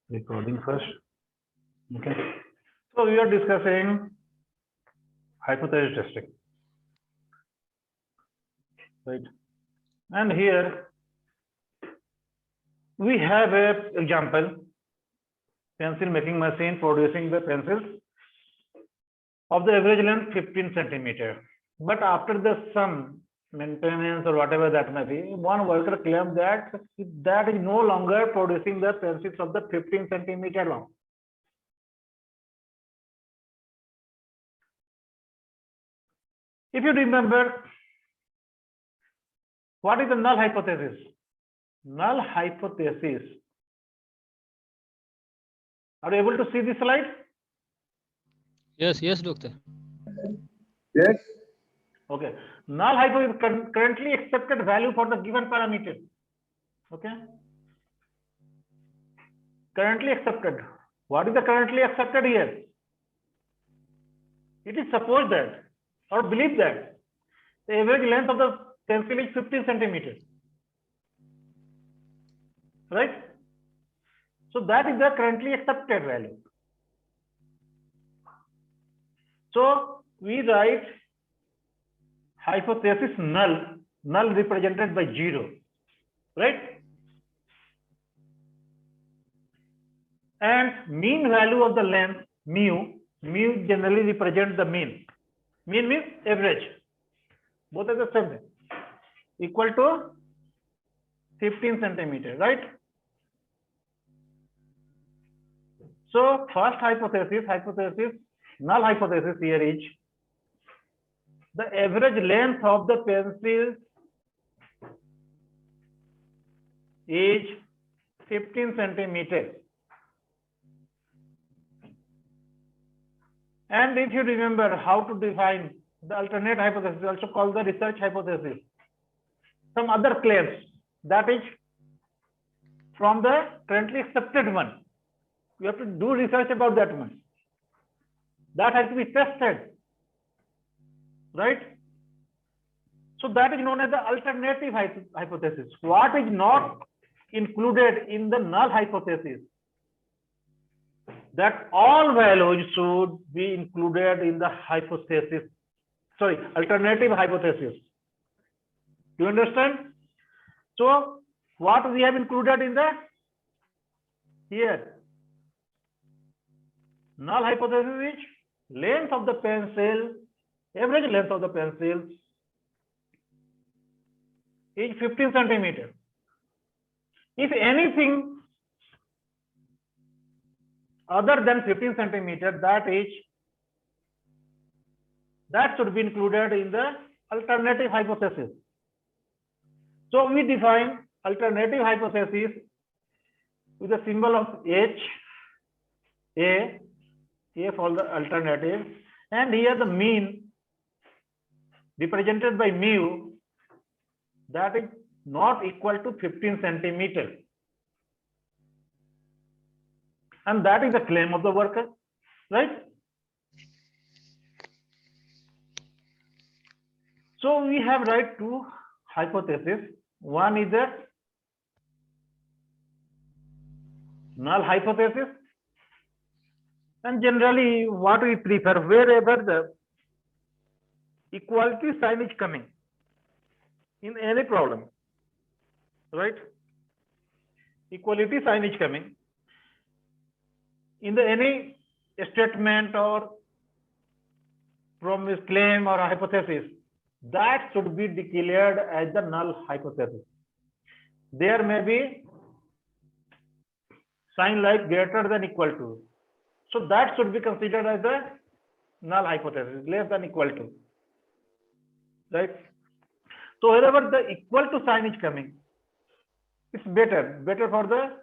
Recording first. Okay. So we are discussing hypothesis testing, right? And here we have a example: pencil making machine producing the pencils of the average length 15 centimeter. But after the some maintenance or whatever that may be, one worker claimed that that is no longer producing the pencils of the 15 centimeter long. If you remember, what is the null hypothesis? Null hypothesis. Are you able to see this slide? Yes, doctor. Yes. Okay. Null hypothesis is currently accepted value for the given parameter. Okay. Currently accepted. What is the currently accepted here? It is suppose that or believe that the average length of the pencil is 15 centimeters. Right? So that is the currently accepted value. So we write hypothesis null, null represented by 0, right? And mean value of the length mu, mu generally represents the mean. Mean means average. Both are the same thing. Equal to 15 centimeters, right? So first hypothesis, null hypothesis here is the average length of the pencil is 15 centimeters. And if you remember how to define the alternate hypothesis, also called the research hypothesis, some other claims, that is from the currently accepted one. You have to do research about that one. That has to be tested, right? So that is known as the alternative hypothesis. What is not included in the null hypothesis? That all values should be included in the hypothesis, sorry, alternative hypothesis. Do you understand? So what we have included in the here? Null hypothesis is length of the pencil, average length of the pencil is 15 centimeters. If anything other than 15 centimeters, that should be included in the alternative hypothesis. So we define alternative hypothesis with a symbol of H, A for the alternative, and here the mean represented by mu, that is not equal to 15 centimeters. And that is the claim of the worker, right? So we have right two hypotheses. One is the null hypothesis, and generally what we prefer, wherever the equality sign is coming in any problem, right? Equality sign is coming in the any statement or promise, claim or hypothesis, that should be declared as the null hypothesis. There may be sign like greater than equal to, so that should be considered as the null hypothesis, less than equal to, right? So wherever the equal to sign is coming, it's better for the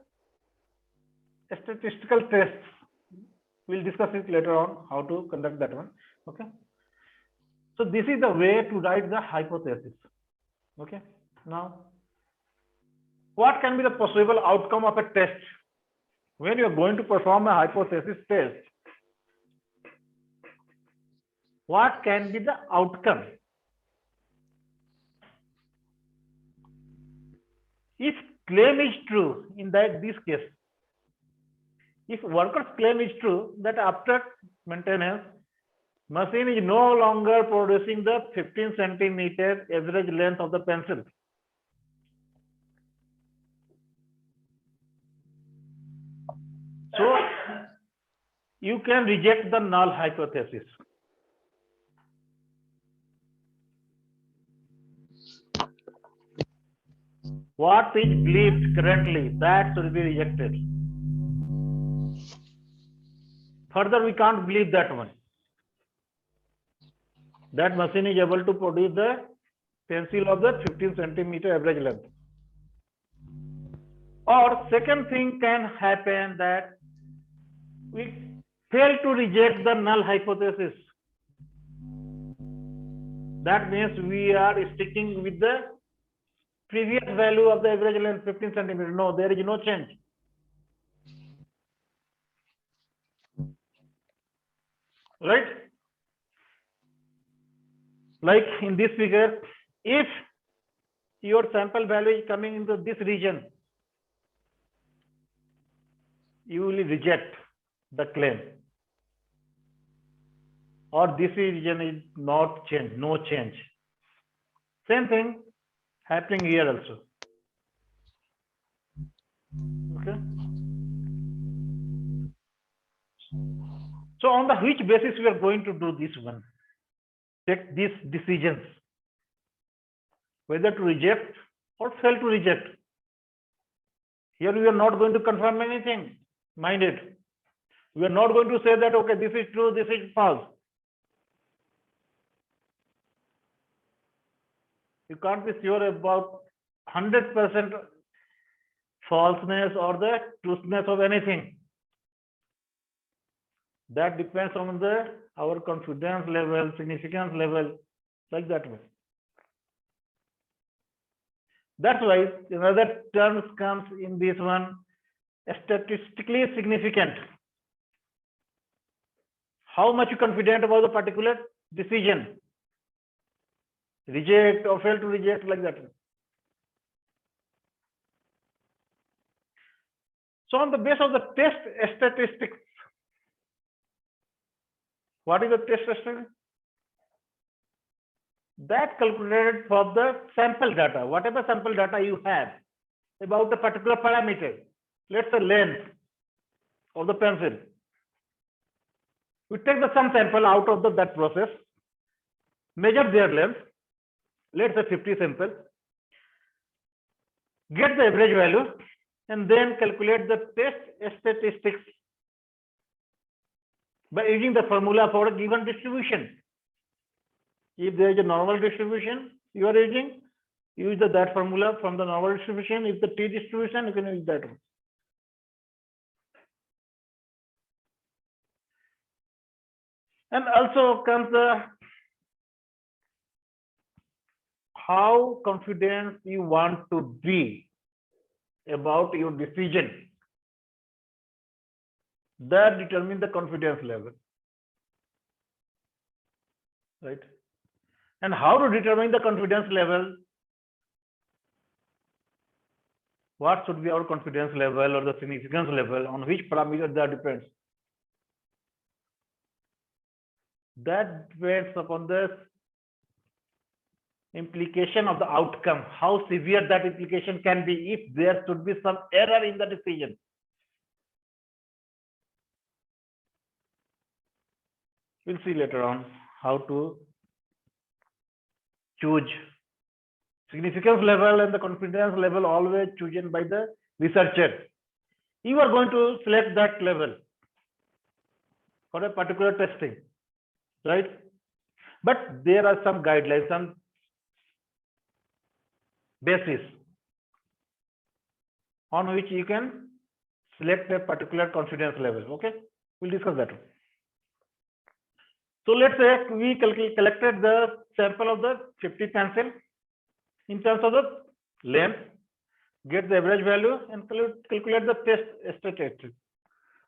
statistical tests. We'll discuss it later on how to conduct that one. Okay. So this is the way to write the hypothesis. Okay. Now, what can be the possible outcome of a test when you are going to perform a hypothesis test? What can be the outcome? If claim is true in this case, If worker's claim is true that after maintenance, machine is no longer producing the 15 centimeter average length of the pencil. So you can reject the null hypothesis. What is believed currently, that should be rejected. Further, we can't believe that one. That machine is able to produce the pencil of the 15 centimeter average length. Or second thing can happen, that we fail to reject the null hypothesis. That means we are sticking with the previous value of the average length 15 centimeter. No, there is no change. Right? Like in this figure, if your sample value is coming into this region, you will reject the claim. Or this region is not changed, no change. Same thing happening here also. Okay. So on the which basis we are going to do this one? Take these decisions, whether to reject or fail to reject. Here we are not going to confirm anything, mind it. We are not going to say that, okay, this is true, this is false. You can't be sure about 100% falseness or the truthfulness of anything. That depends on our confidence level, significance level, like that way. That's why another term comes in this one, statistically significant. How much you confident about the particular decision? Reject or fail to reject, like that. So on the basis of the test statistics, what is the test statistic? That calculated for the sample data, whatever sample data you have about a particular parameter, let's say length of the pencil. We take the some sample out of that process, measure their length, let's say 50 samples, get the average value, and then calculate the test statistics by using the formula for a given distribution. If there is a normal distribution you are using, use that formula from the normal distribution. If the t distribution, you can use that one. And also comes the how confident you want to be about your decision. That determines the confidence level, right? And how to determine the confidence level? What should be our confidence level or the significance level? On which parameter that depends? That depends upon the implication of the outcome, how severe that implication can be if there should be some error in the decision. We'll see later on how to choose significance level and the confidence level, always chosen by the researcher. You are going to select that level for a particular testing, right? But there are some guidelines, some basis on which you can select a particular confidence level. Okay, we'll discuss that. So let's say we collected the sample of the 50 pencil in terms of the length, get the average value, and calculate the test statistics.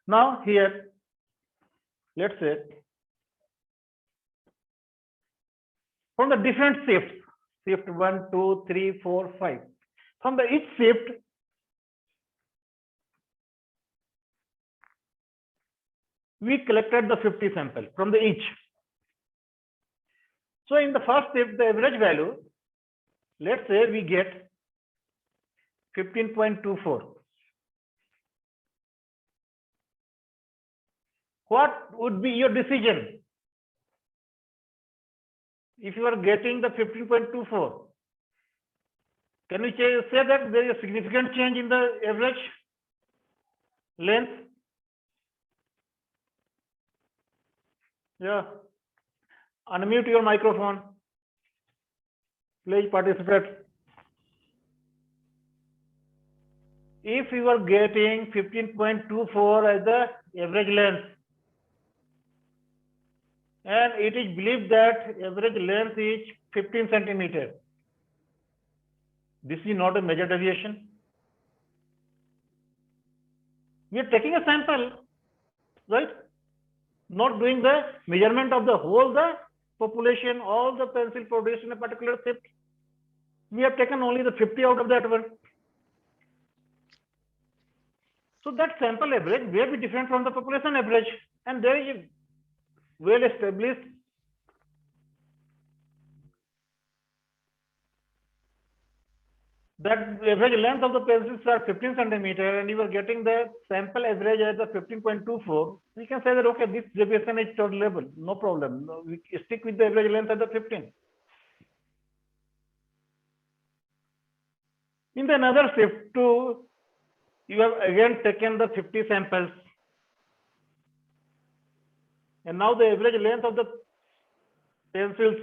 Now here, let's say from the different shifts, shift 1, 2, 3, 4, 5. From the each shift, we collected the 50 sample from the each. So in the first step, the average value, let's say we get 15.24. What would be your decision? If you are getting the 15.24, can we say that there is a significant change in the average length? Yeah. Unmute your microphone. Please participate. If you are getting 15.24 as the average length, and it is believed that average length is 15 centimeter, this is not a major deviation. We are taking a sample, right? Not doing the measurement of the whole the population, all the pencil produced in a particular shift. We have taken only the 50 out of that one. So that sample average may be different from the population average, and there is a well established that average length of the pencils are 15 centimeter, and you are getting the sample average as the 15.24. We can say that okay, this deviation is tolerable, no problem. We stick with the average length at the 15. In the another shift too, you have again taken the 50 samples, and now the average length of the pencils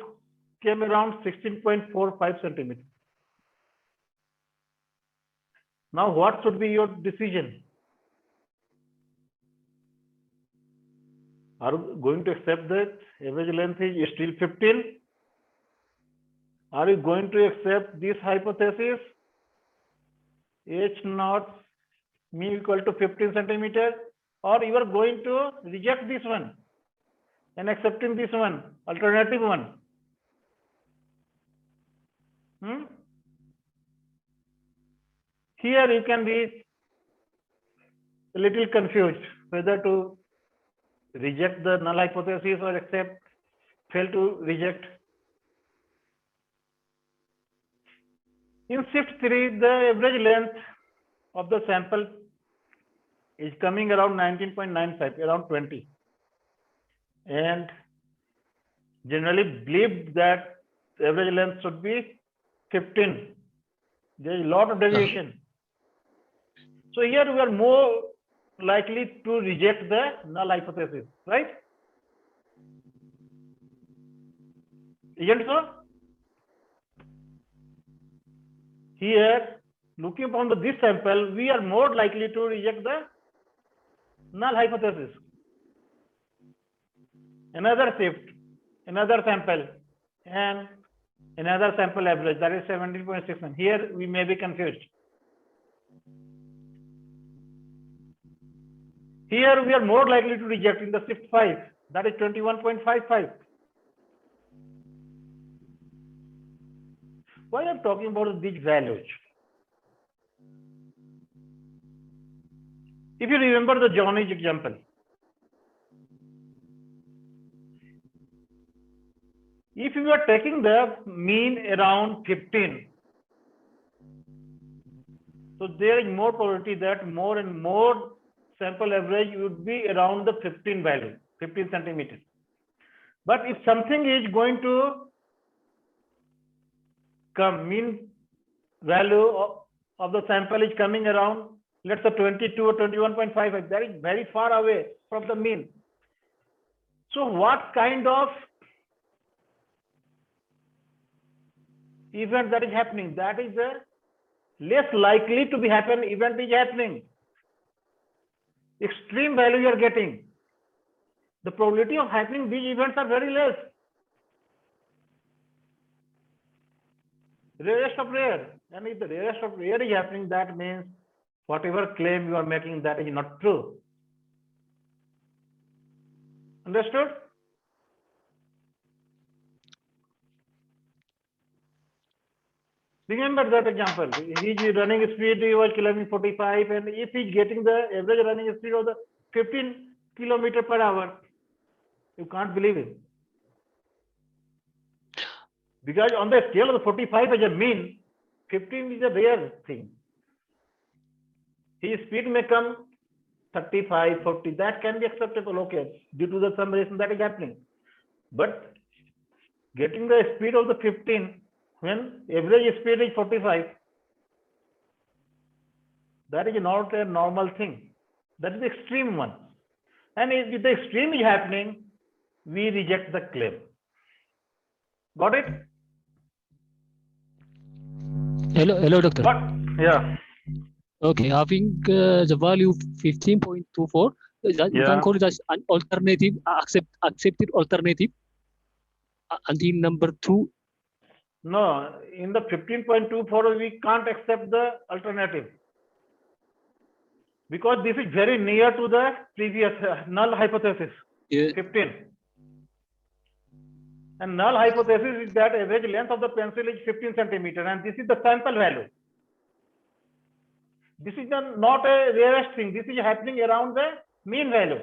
came around 16.45 centimeters. Now what should be your decision? Are you going to accept that average length is still 15? Are you going to accept this hypothesis, H naught mu equal to 15 centimeter, or you are going to reject this one and accepting this one, alternative one? Here you can be a little confused whether to reject the null hypothesis or fail to reject. In shift 3, the average length of the sample is coming around 19.95, around 20. And generally believed that the average length should be 15. There is a lot of deviation. So here we are more likely to reject the null hypothesis, right? Isn't so? Here, looking upon this sample, we are more likely to reject the null hypothesis. Another shift, another sample, and another sample average, that is 17.69. Here we may be confused. Here we are more likely to reject in the shift 5, that is 21.55. Why I'm talking about these values? If you remember the Johnny's example, if you are taking the mean around 15, so there is more probability that more and more sample average would be around the 15 value, 15 centimeters. But if something is going to come, mean value of the sample is coming around, let's say 22 or 21.55, that is very far away from the mean. So what kind of event that is happening? That is a less likely to be happen event is happening. Extreme value you are getting. The probability of happening these events are very less. Rarest of rare. And if the rarest of rare is happening, that means whatever claim you are making, that is not true. Understood? Remember that example. His running speed was kilometer 45, and if he's getting the average running speed of the 15 kilometer per hour. You can't believe it. Because on the scale of the 45 as a mean, 15 is a rare thing. His speed may come 35, 40, that can be acceptable, okay, due to the some reason that is happening. But getting the speed of the 15 when average speed is 45, that is not a normal thing. That is the extreme one. And if the extreme is happening, we reject the claim. Got it? Hello, doctor. What? Yeah. Okay, having the value 15.24, we can call it as an alternative, accepted alternative. And in number 2. No, in the 15.24, we can't accept the alternative. Because this is very near to the previous null hypothesis, 15. And null hypothesis is that average length of the pencil is 15 centimeter, and this is the sample value. This is not a rarest thing. This is happening around the mean value.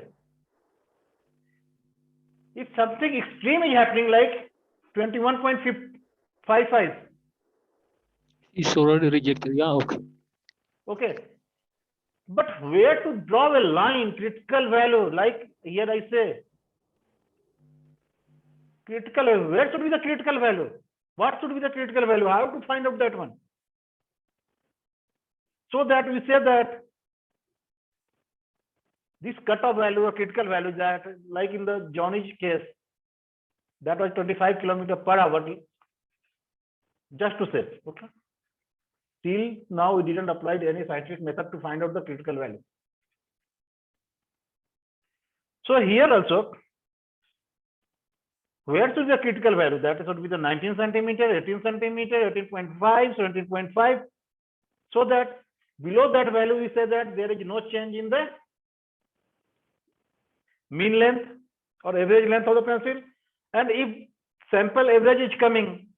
If something extreme is happening like 21.55, it's already rejected. Yeah, okay. Okay. But where to draw a line, critical value, like here I say, critical value, where should be the critical value? What should be the critical value? How to find out that one? So that we say that this cutoff value or critical value, that like in the Johnny's case, that was 25 km/h, just to say, okay. Till now, we didn't apply any scientific method to find out the critical value. So here also, where should be the critical value? That should be the 19 centimeter, 18 centimeter, 18.5, 17.5. So that below that value, we say that there is no change in the mean length or average length of the pencil. And if sample average is coming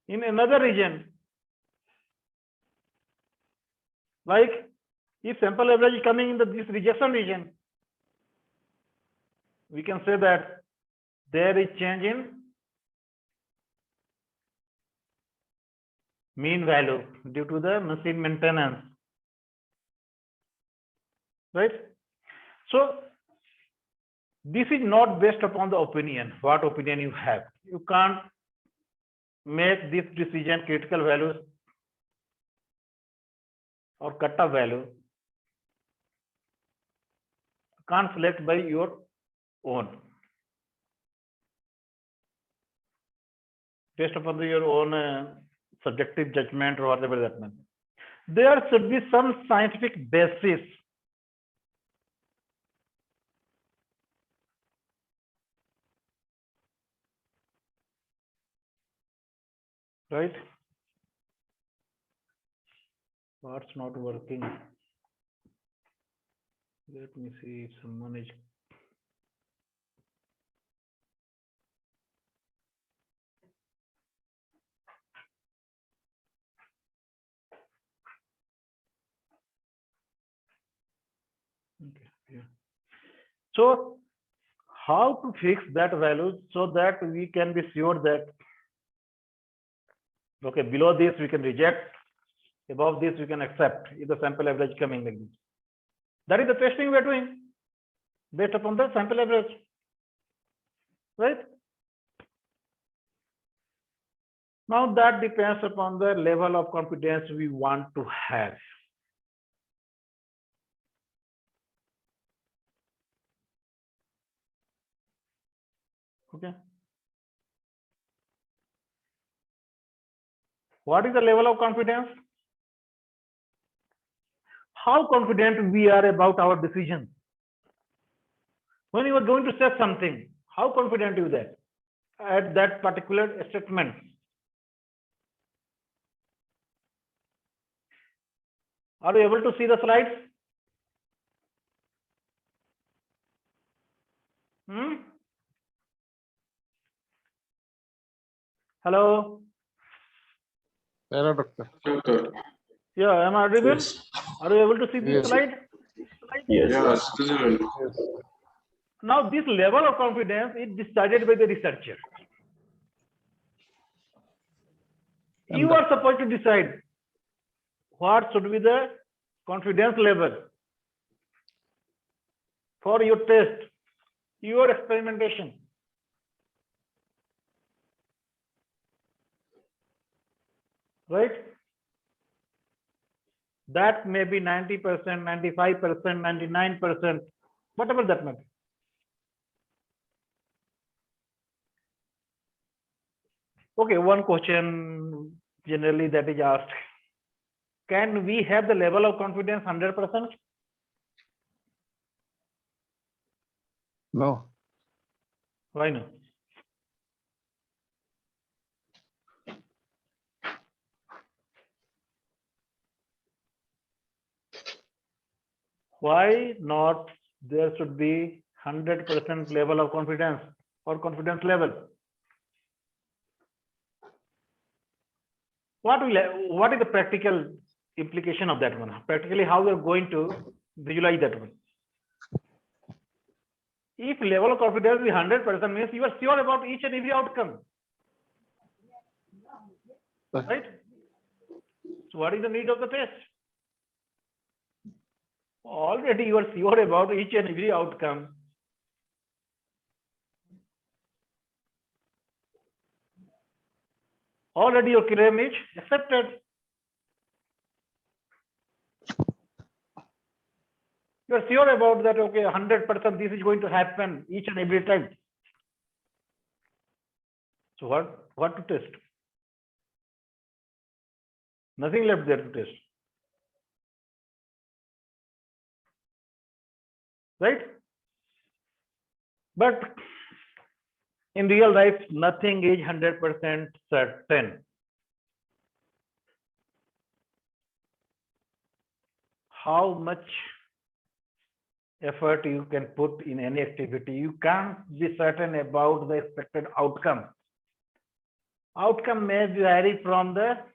in another region, like if sample average is coming in this rejection region, we can say that there is change in mean value due to the machine maintenance, right? So this is not based upon the opinion, what opinion you have. You can't make this decision, critical values or cutoff value, can't select by your own, based upon your own subjective judgment or whatever that means. There should be some scientific basis right? What's not working? Let me see if someone is. Okay, yeah. So how to fix that value so that we can be sure that, okay, below this we can reject, above this we can accept if the sample average coming like this. That is the testing we are doing based upon the sample average, right? Now that depends upon the level of confidence we want to have. Okay. What is the level of confidence? How confident we are about our decision. When you are going to say something, how confident you are at that particular statement? Are you able to see the slides? Hello? Hello, doctor. Yeah, am I audible? Are you able to see this slide? Yes, visible. Now, this level of confidence is decided by the researcher. You are supposed to decide what should be the confidence level for your test, your experimentation. Right? That may be 90%, 95%, 99%, whatever that may be. Okay, one question generally that is asked. Can we have the level of confidence 100%? No. Why not? Why not? There should be 100% level of confidence or confidence level. What is the practical implication of that one? Practically, how we are going to visualize that one? If level of confidence is 100%, means you are sure about each and every outcome, right? So, what is the need of the test? Already you are sure about each and every outcome. Already your claim is accepted. You are sure about that, okay, 100% this is going to happen each and every time. So what to test? Nothing left there to test. Right? But in real life, nothing is 100% certain. How much effort you can put in any activity, you can't be certain about the expected outcome. Outcome may vary from there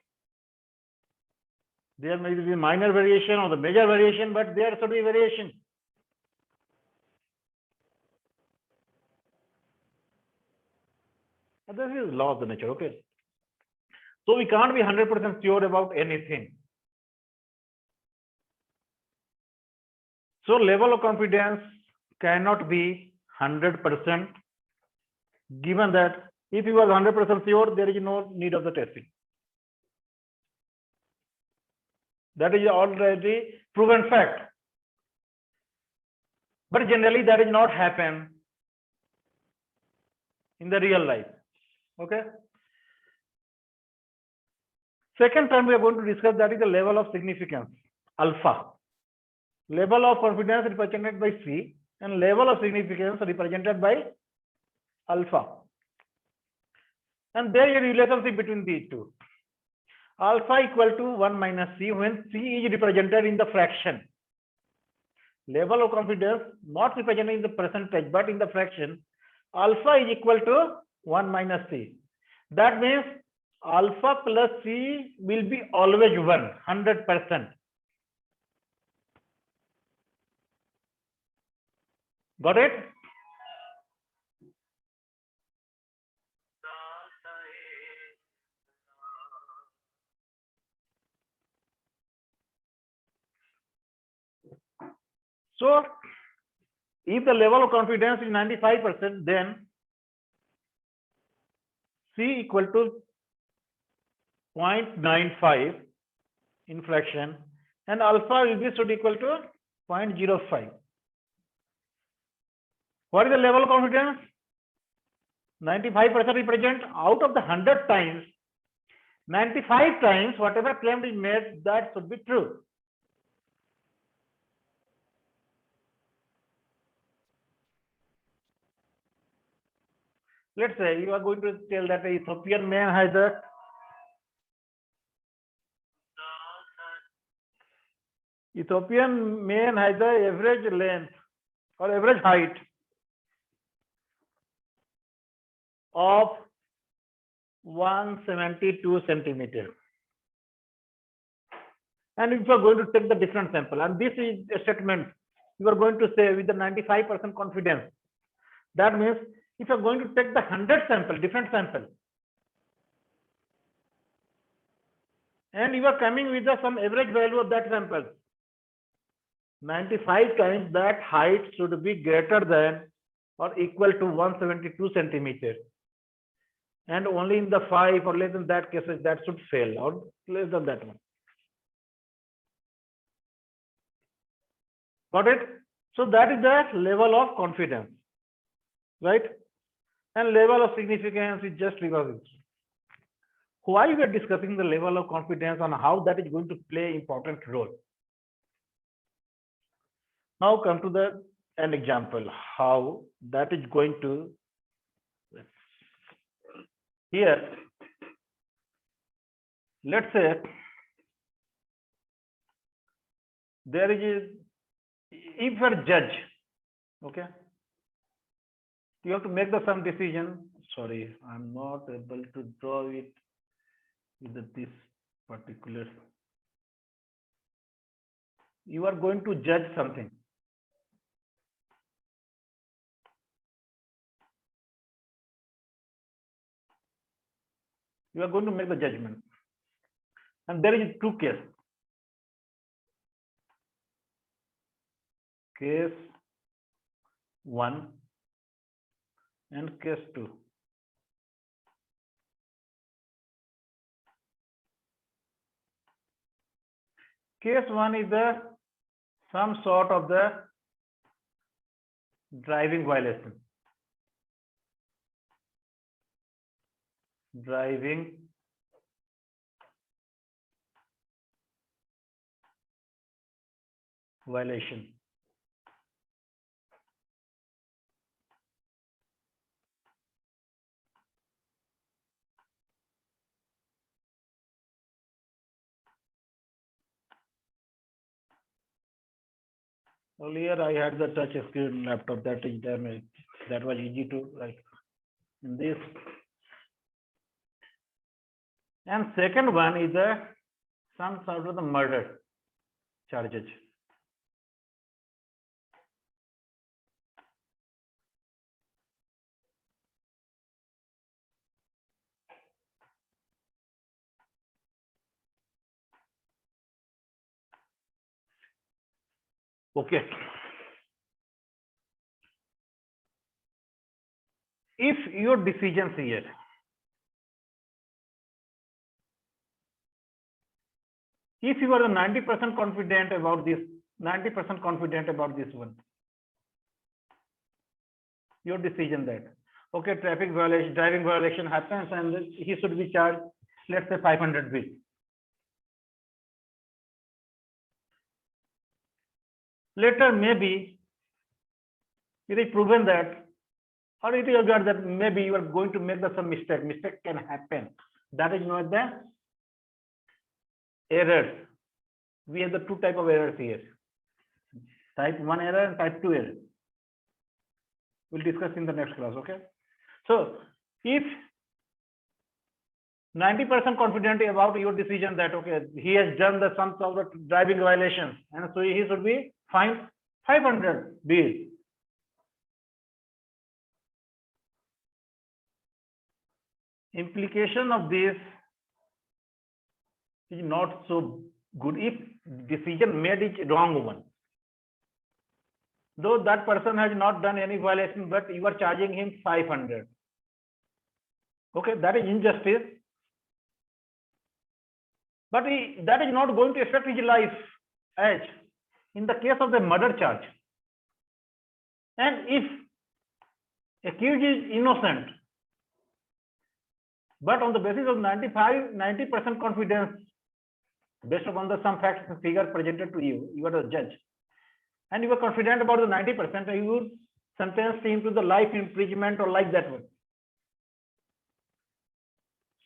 may be minor variation or the major variation, but there should be variation. And this is law of the nature, okay? So we can't be 100% sure about anything. So level of confidence cannot be 100%, given that if you are 100% sure, there is no need of the testing. That is already proven fact. But generally that does not happen in the real life. Okay. Second term we are going to discuss, that is the level of significance, alpha. Level of confidence represented by C and level of significance represented by alpha. And there is a relationship between these two. Alpha equal to 1 minus C when C is represented in the fraction. Level of confidence not represented in the percentage but in the fraction. Alpha is equal to 1 minus C. That means alpha plus C will be always 100%. Got it? So, if the level of confidence is 95%, then C equal to 0.95 in fraction and alpha will be should equal to 0.05. What is the level of confidence? 95% represent out of the 100 times, 95 times whatever claim is made, that should be true. Let's say you are going to tell that a Ethiopian man has a average length or average height of 172 centimeters. And if you are going to take the different sample, and this is a statement you are going to say with the 95% confidence. That means if you are going to take the 100 sample, different sample, and you are coming with some average value of that sample, 95 times that height should be greater than or equal to 172 centimeters. And only in the 5 or less than that cases that should fail, or less than that one. Got it? So that is the level of confidence, right? And level of significance is just because it's why we are discussing the level of confidence and how that is going to play important role. Now come to an example how that is going to. Here, let's say there is if you're a judge, okay, you have to make some decision. Sorry, I'm not able to draw it with this particular. You are going to judge something. You are going to make the judgment, and there is two cases. Case 1 and case 2. Case 1 is some sort of the driving violation. Driving violation. Earlier I had the touch screen laptop that is damaged. That was easy to write in this. And second one is some sort of the murder charges. Okay. If your decisions here if you are 90% confident about this, 90% confident about this one, your decision that okay, traffic violation, driving violation happens and he should be charged, let's say 500 bill. Later maybe it is proven that, or it is observed that maybe you are going to make some mistake. Mistake can happen. That is not the errors. We have the two type of errors here. Type 1 error and type 2 error. We'll discuss in the next class, okay? So if 90% confident about your decision that okay, he has done some sort of driving violation and so he should be fined 500 bill. Implication of this is not so good if decision made is wrong one. Though that person has not done any violation, but you are charging him 500. Okay, that is injustice. But that is not going to affect his life as in the case of the murder charge. And if accused is innocent, but on the basis of 90% confidence, based upon some facts and figure presented to you, you are the judge, and you are confident about the 90%, you would sentence him to the life imprisonment or like that one.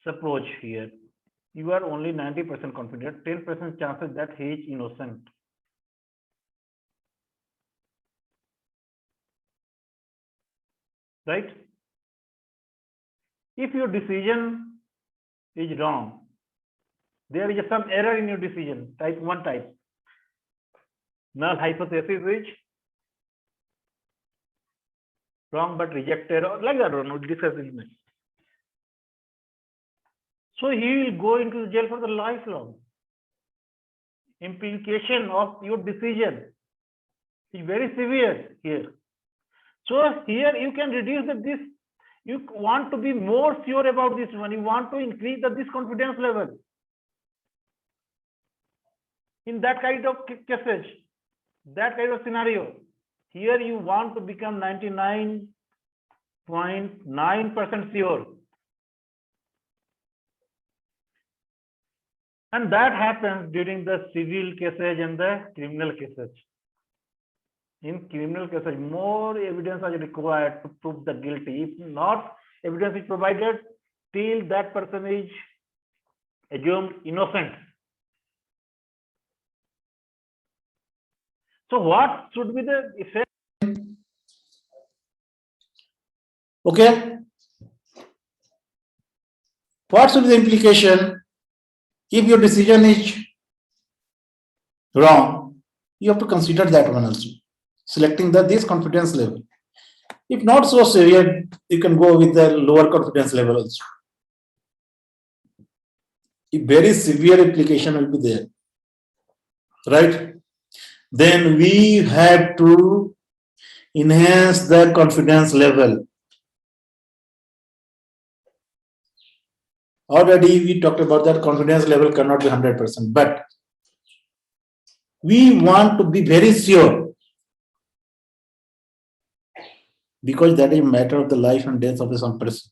Suppose here you are only 90% confident, 10% chances that he is innocent. Right? If your decision is wrong, there is some error in your decision, type 1 type. Null hypothesis is wrong but rejected, or like that, no, discussing. So he will go into jail for the lifelong. Implication of your decision is very severe here. So here you can reduce this. You want to be more sure about this one. You want to increase this confidence level. In that kind of cases, that kind of scenario, here you want to become 99.9% sure. And that happens during the civil cases and the criminal cases. In criminal cases, more evidence is required to prove the guilty. If not, evidence is provided till that person is assumed innocent. So what should be the effect? Okay. What should be the implication if your decision is wrong? You have to consider that one also. Selecting this confidence level. If not so severe, you can go with the lower confidence level also. A very severe implication will be there, right? Then we have to enhance the confidence level. Already we talked about that confidence level cannot be 100%, but we want to be very sure, because that is a matter of the life and death of some person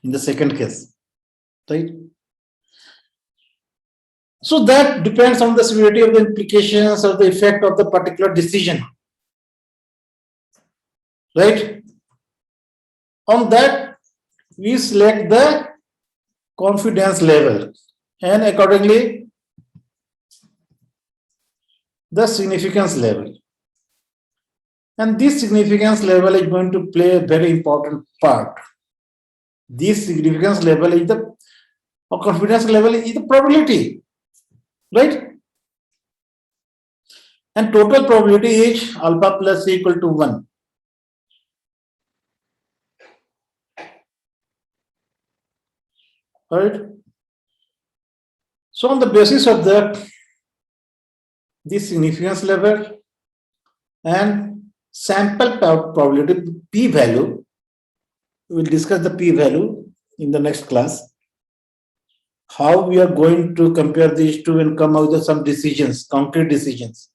in the second case, right? So that depends on the severity of the implications of the effect of the particular decision, right? On that, we select the confidence level and accordingly the significance level. And this significance level is going to play a very important part. This significance level is or confidence level is the probability, right? And total probability is alpha plus c equal to 1. Right? So on the basis of this significance level and sample probability p-value, we will discuss the p-value in the next class, how we are going to compare these two and come out with some decisions, concrete decisions.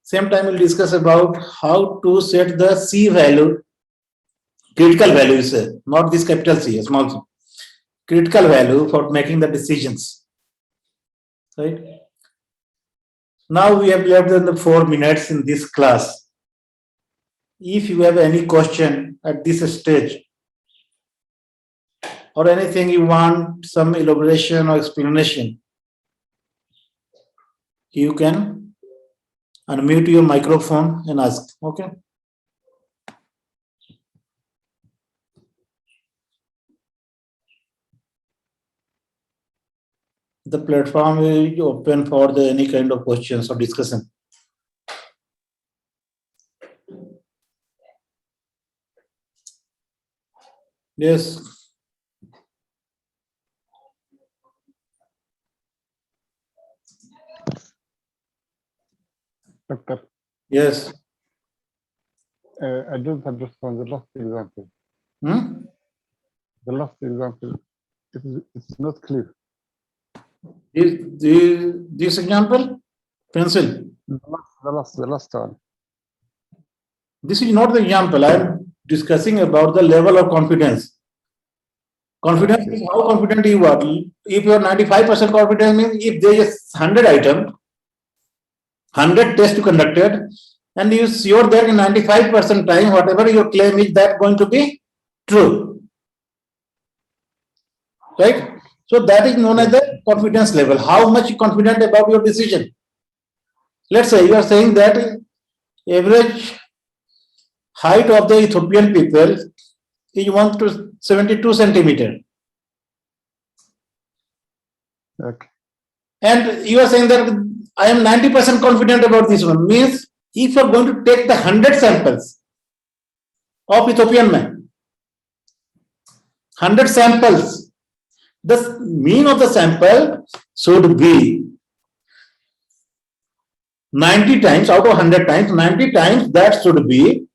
Same time we'll discuss about how to set the c value, critical value, not this capital C, small c, critical value for making the decisions, right? Now we have left the 4 minutes in this class. If you have any question at this stage or anything you want some elaboration or explanation, you can unmute your microphone and ask, okay? The platform will be open for any kind of questions or discussion. Yes. Doctor, Yes. I don't understand the last example. Hmm? The last example, it's not clear. This example, pencil. The last one. This is not the example. I am discussing about the level of confidence. Confidence is how confident you are. If you are 95% confident, means if there is 100 items, 100 tests conducted, and you sure that in 95% time, whatever your claim is, that going to be true, right? So that is known as the confidence level. How much confident about your decision? Let's say you are saying that average height of the Ethiopian people is 172 centimeter. Okay. And you are saying that I am 90% confident about this one. Means if you are going to take the 100 samples of Ethiopian man. 100 samples. The mean of the sample should be 90 times out of 100 times, 90 times that should be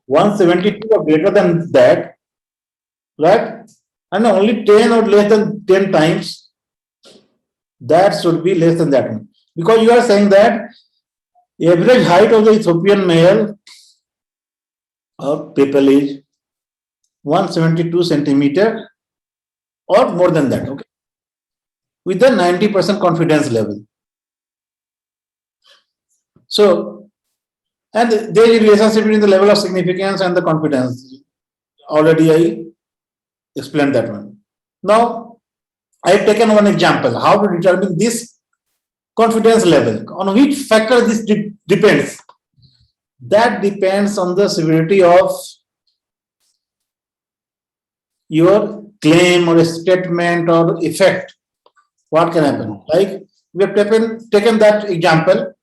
172 or greater than that, right? And only 10 or less than 10 times that should be less than that one. Because you are saying that average height of the Ethiopian male of people is 172 centimeter or more than that, okay? With a 90% confidence level. So, and there is a relationship between the level of significance and the confidence. Already I explained that one. Now, I have taken one example, how to determine this confidence level. On which factor this depends? That depends on the severity of your claim or a statement or effect. What can happen? Like we have taken that example.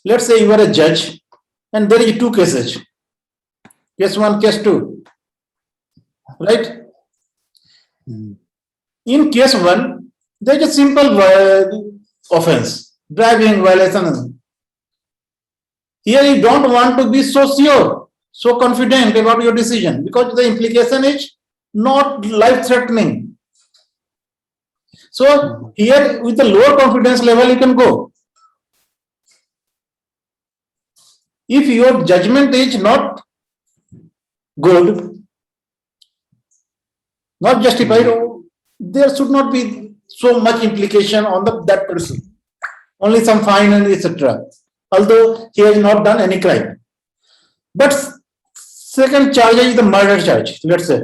Let's say you are a judge and there is two cases. Case 1, case 2. Right? In case 1, there is a simple offense, driving violation. Here you don't want to be so sure, so confident about your decision because the implication is not life-threatening. So here with the lower confidence level you can go. If your judgment is not good, not justified, there should not be so much implication on that person. Only some fine and etc. Although he has not done any crime. But second charge is the murder charge, let's say.